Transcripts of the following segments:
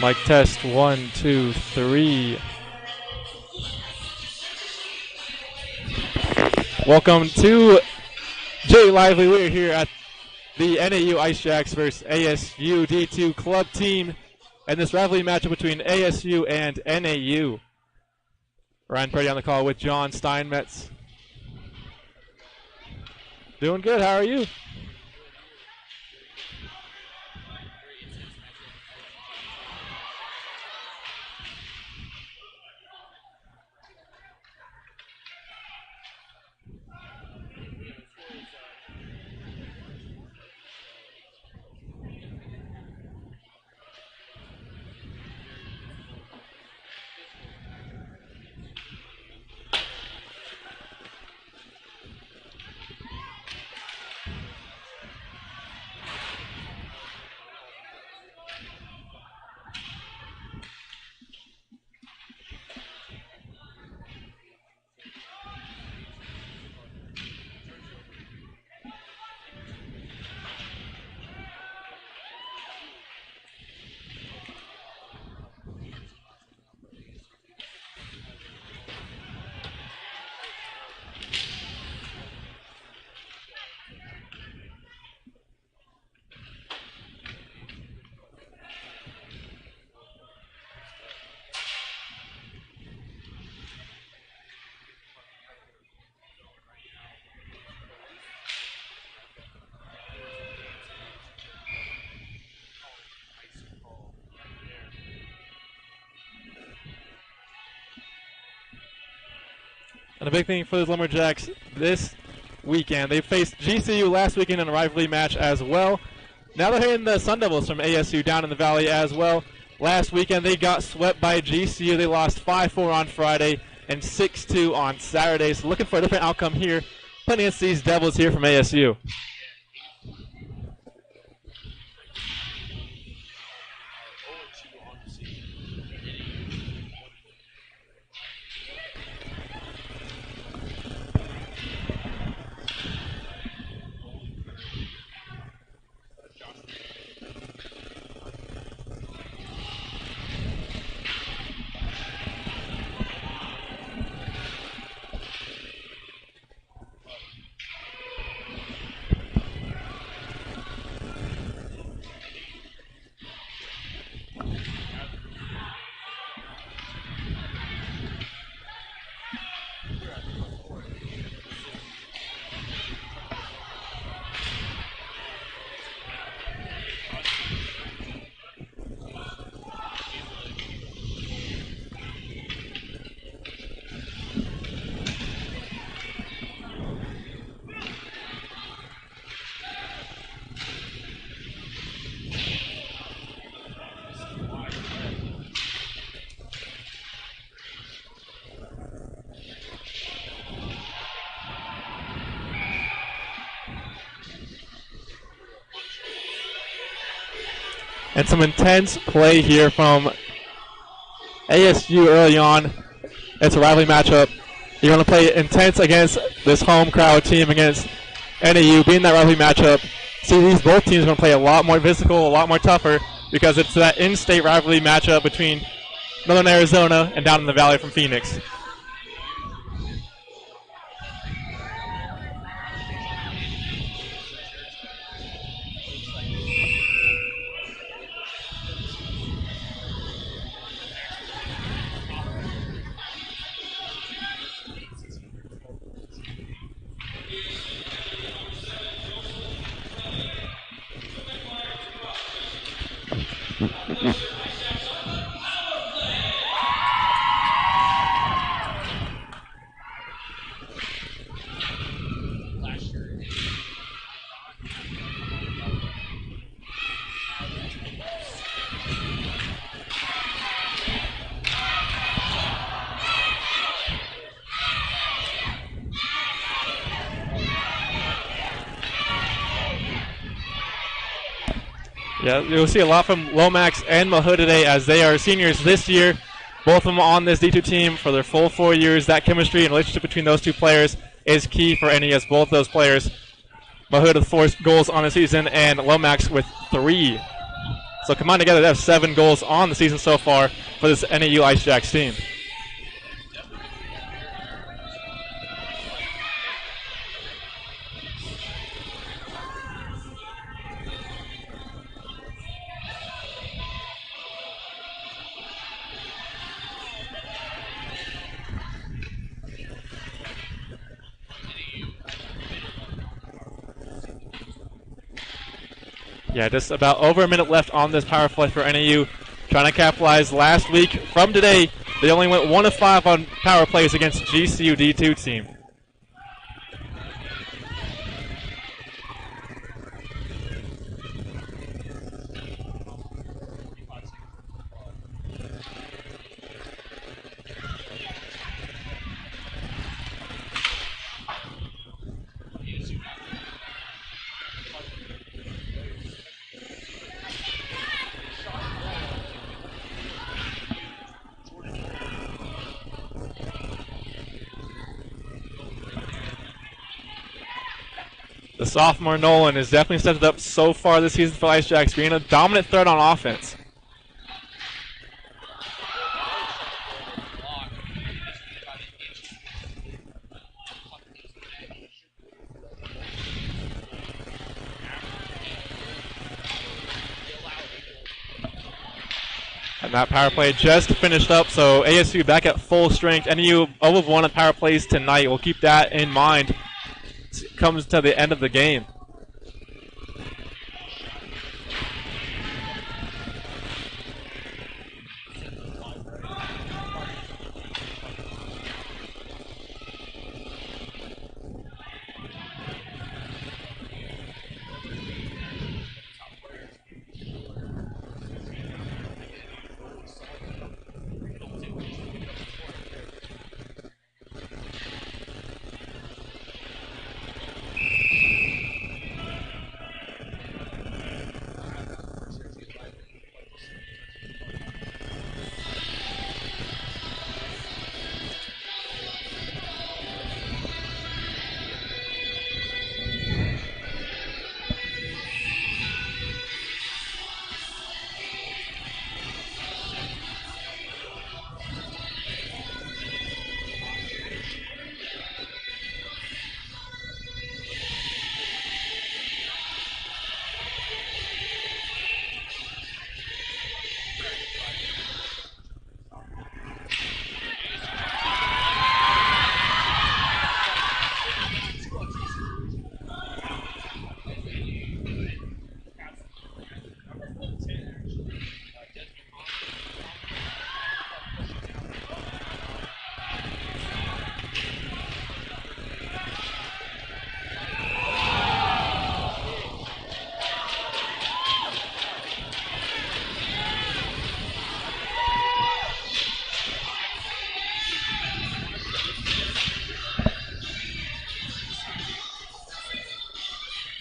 Mic test 1, 2, 3. Welcome to Jay Lively. We're here at the NAU Ice Jacks versus ASU D2 club team, and this rivalry matchup between ASU and NAU. Ryan Purdy on the call with John Steinmetz. Doing good. How are you? And a big thing for the Lumberjacks this weekend, they faced GCU last weekend in a rivalry match as well. Now they're hitting the Sun Devils from ASU down in the Valley as well. Last weekend they got swept by GCU. They lost 5-4 on Friday and 6-2 on Saturday. So looking for a different outcome here, playing against these Devils here from ASU. And some intense play here from ASU early on. It's a rivalry matchup. You're going to play intense against this home crowd team against NAU. Being that rivalry matchup, see these both teams are going to play a lot more physical, a lot more tougher, because it's that in-state rivalry matchup between Northern Arizona and down in the Valley from Phoenix. Yeah, you'll see a lot from Lomax and Mahood today as they are seniors this year. Both of them on this D2 team for their full 4 years. That chemistry and relationship between those two players is key for NES. Both those players, Mahood with 4 goals on the season and Lomax with 3. So combined together, they have 7 goals on the season so far for this NAU Ice Jacks team. Yeah, just about over a minute left on this power play for NAU. Trying to capitalize last week. From today, they only went 1 of 5 on power plays against GCU D2 team. The sophomore Nolan has definitely stepped up so far this season for Ice Jacks, being a dominant threat on offense. And that power play just finished up, so ASU back at full strength. NAU 0 of 1 on power plays tonight. We'll keep that in mind. It comes to the end of the game.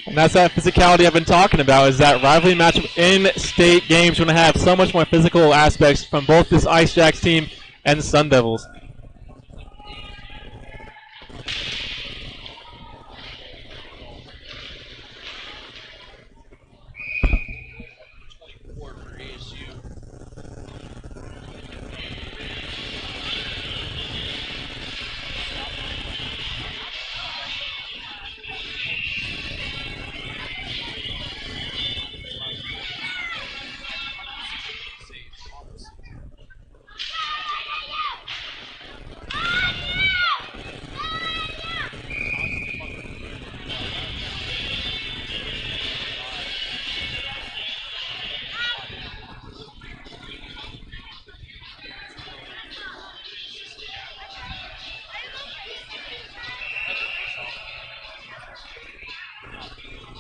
And that's that physicality I've been talking about, is that rivalry matchup in state games. You're going to have so much more physical aspects from both this Ice Jacks team and the Sun Devils.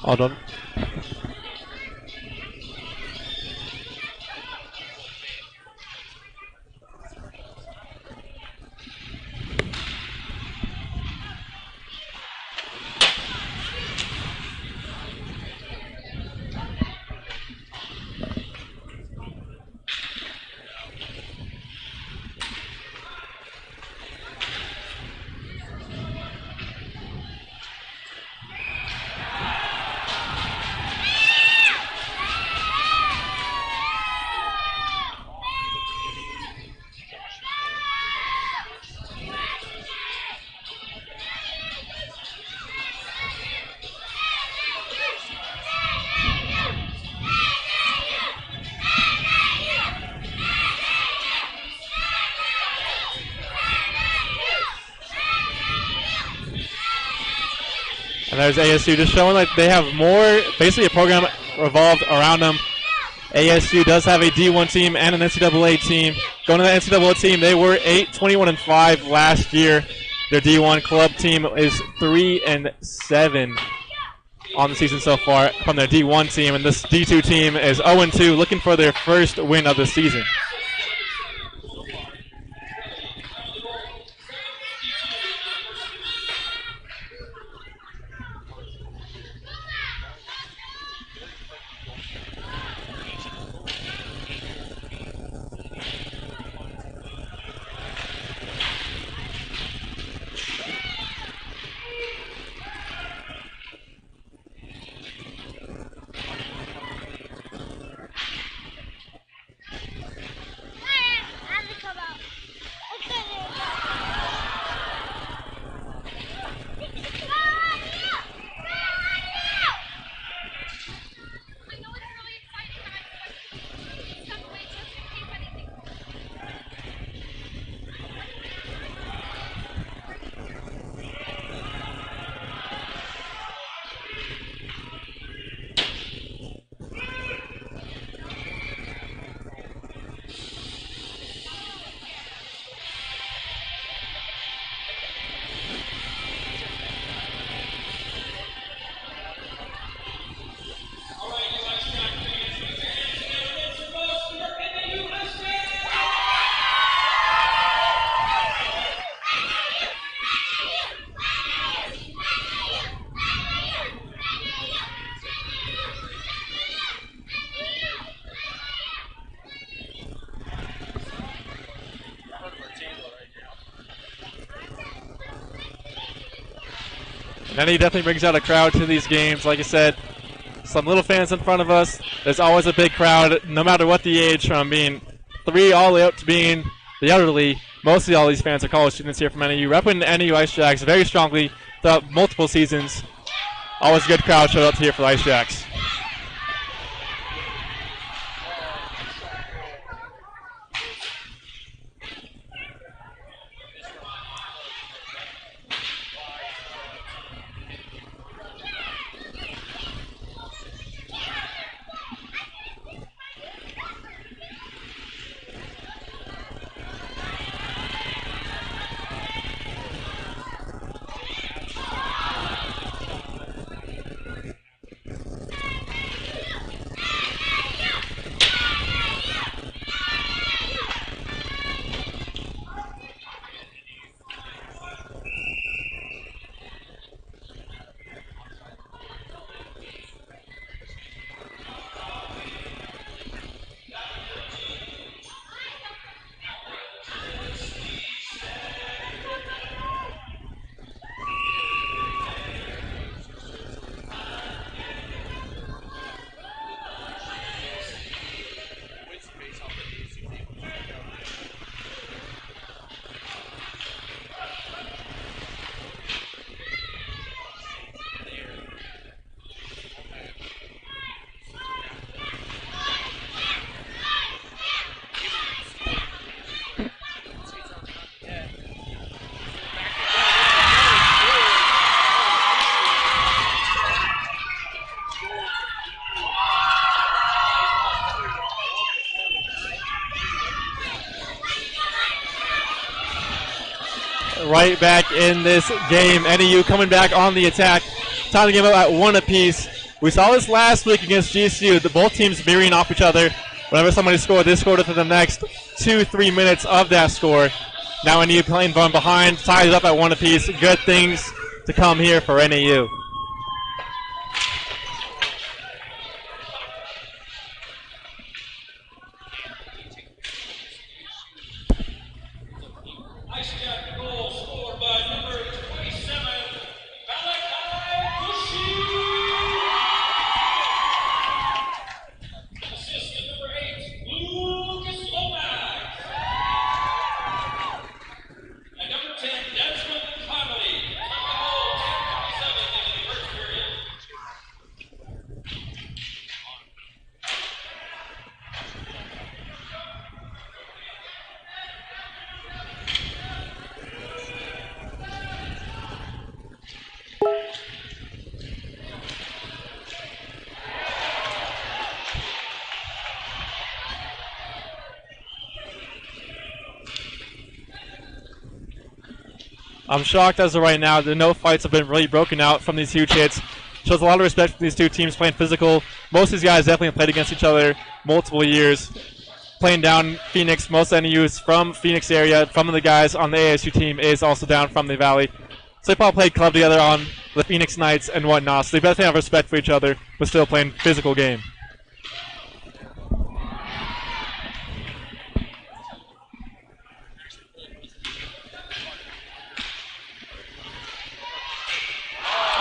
All done. And there's ASU just showing like they have more, basically a program revolved around them. ASU does have a D1 team and an NCAA team. Going to the NCAA team, they were 8-21-5 last year. Their D1 club team is 3-7 on the season so far from their D1 team, and this D2 team is 0-2, looking for their first win of the season. And he definitely brings out a crowd to these games. Like I said, some little fans in front of us. There's always a big crowd, no matter what the age, from being 3 all the way up to being the elderly. Mostly all these fans are college students here from NAU, repping NAU Ice Jacks very strongly throughout multiple seasons. Always a good crowd showed up here for the Ice Jacks. Right back in this game. NAU coming back on the attack. Time to give up at 1 apiece. We saw this last week against GCU. Both teams mirroring off each other. Whenever somebody scored, they scored within the next 2-3 minutes of that score. Now NAU playing from behind, ties up at 1 apiece. Good things to come here for NAU. I'm shocked as of right now that no fights have been really broken out from these huge hits. Shows a lot of respect for these two teams playing physical. Most of these guys definitely played against each other multiple years. Playing down Phoenix, most NAUs from Phoenix area, from the guys on the ASU team is also down from the Valley. So they probably played club together on the Phoenix Knights and whatnot. So they definitely have respect for each other, but still playing physical game.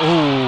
Ooh.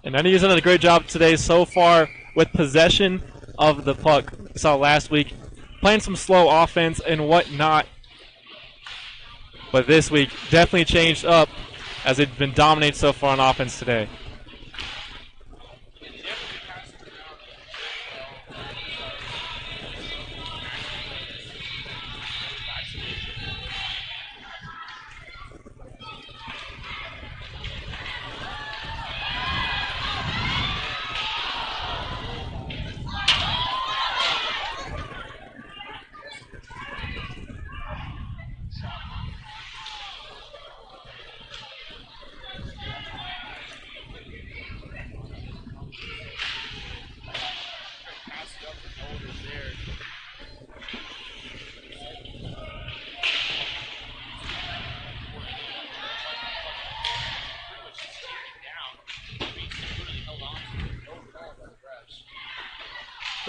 And NAU's done a great job today so far with possession of the puck. We saw last week playing some slow offense and whatnot. But this week definitely changed up as they've been dominated so far on offense today.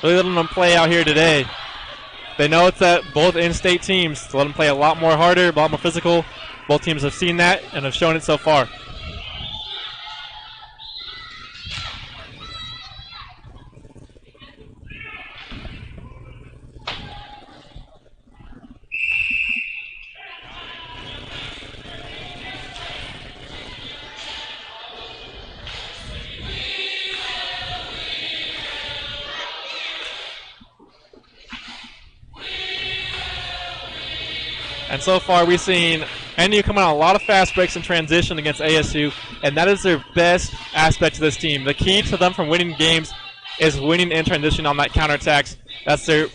Really letting them play out here today. They know it's at both in-state teams to let them play a lot more harder, a lot more physical. Both teams have seen that and have shown it so far. And so far, we've seen NAU come on a lot of fast breaks in transition against ASU, and that is their best aspect to this team. The key to them from winning games is winning in transition on that counterattacks. That's their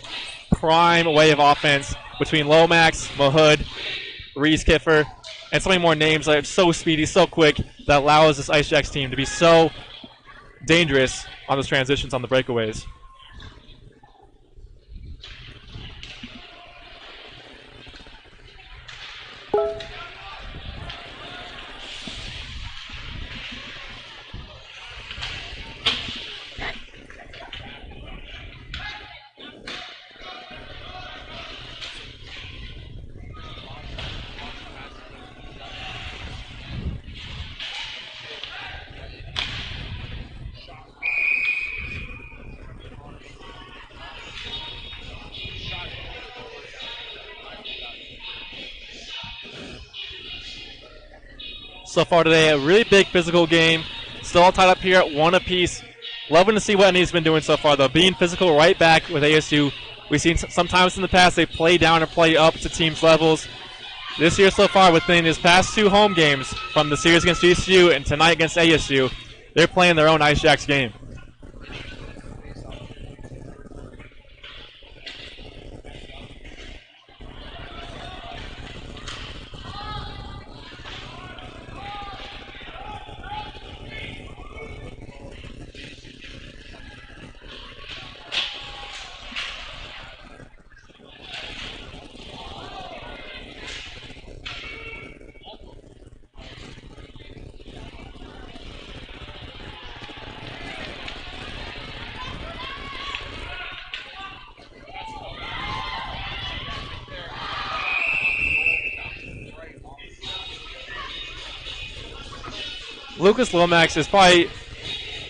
prime way of offense between Lomax, Mahood, Reese Kiffer, and so many more names that are so speedy, so quick, that allows this Ice Jacks team to be so dangerous on those transitions on the breakaways. So far today, a really big physical game. Still all tied up here at 1 apiece. Loving to see what NAU's been doing so far, though. Being physical right back with ASU. We've seen sometimes in the past they play down or play up to teams' levels. This year so far, within his past 2 home games, from the series against GCU and tonight against ASU, they're playing their own Ice Jacks game. Lucas Lomax is probably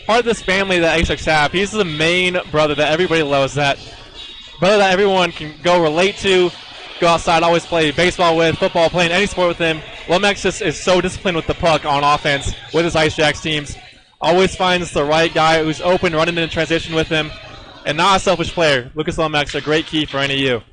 part of this family that HX have. He's the main brother that everybody loves, that brother that everyone can go relate to, go outside, always play baseball with, football, playing any sport with him. Lomax just is so disciplined with the puck on offense with his Ice Jacks teams. Always finds the right guy who's open, running in transition with him, and not a selfish player. Lucas Lomax, a great key for NAU.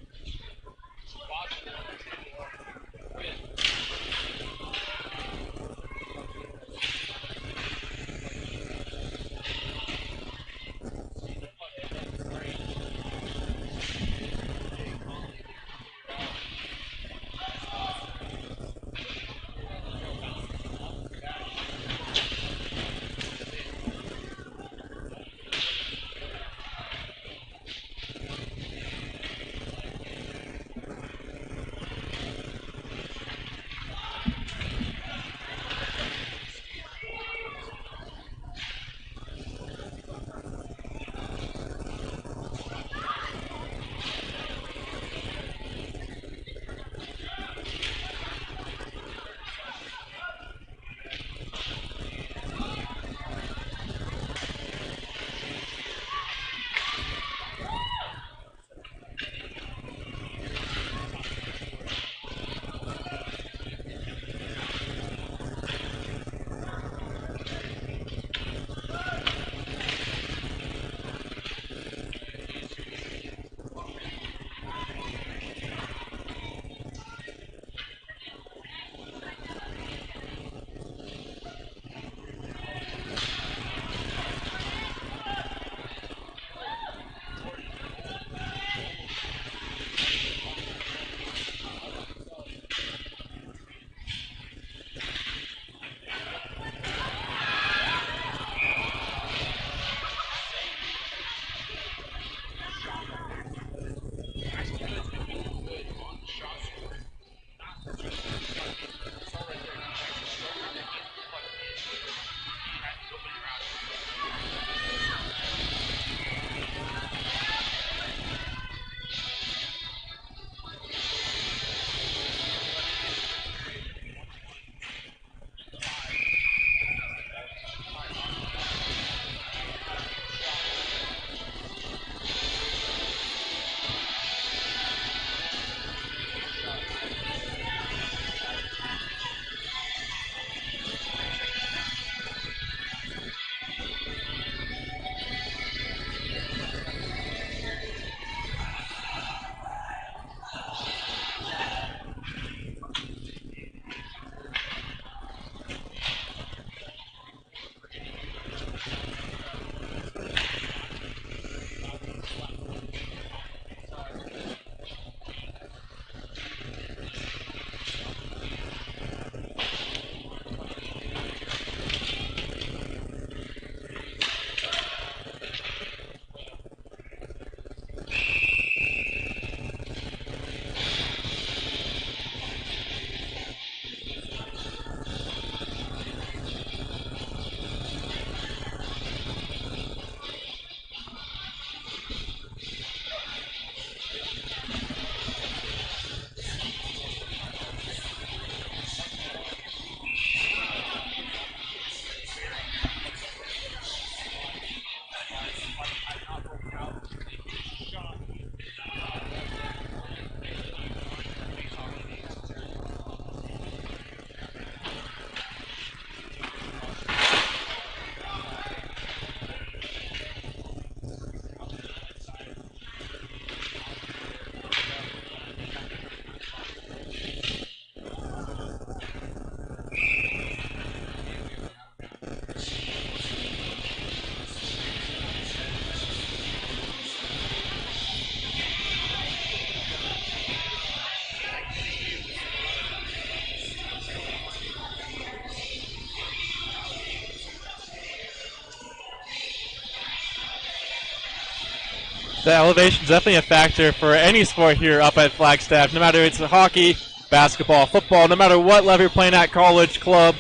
The elevation is definitely a factor for any sport here up at Flagstaff, no matter if it's hockey, basketball, football, no matter what level you're playing at, college, club,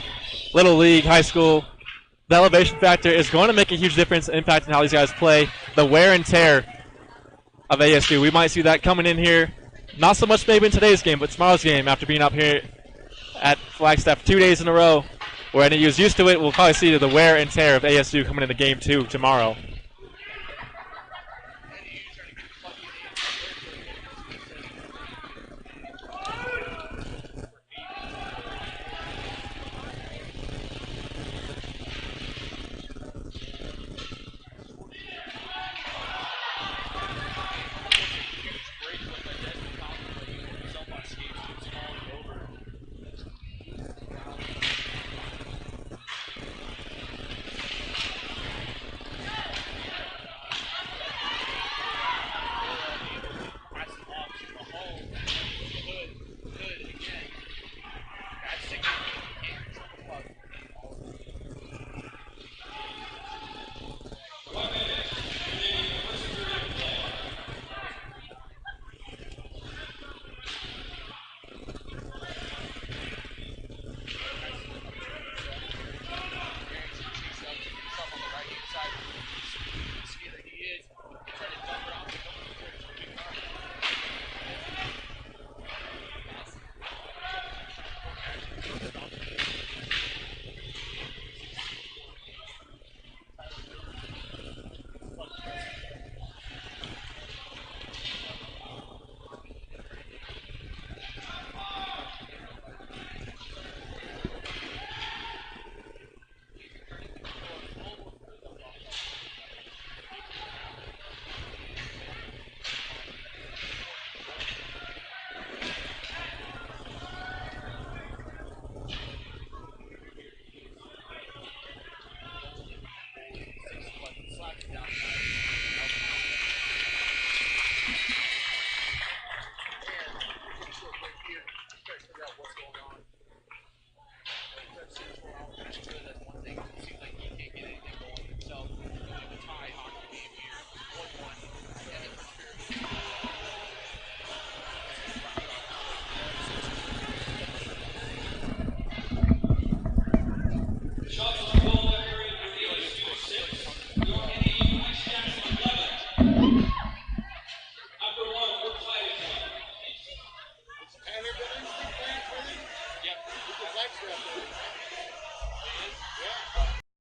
little league, high school. The elevation factor is going to make a huge difference impacting how these guys play. The wear and tear of ASU, we might see that coming in here. Not so much maybe in today's game, but tomorrow's game after being up here at Flagstaff 2 days in a row. where NAU is used to it. We'll probably see the wear and tear of ASU coming into game 2 tomorrow.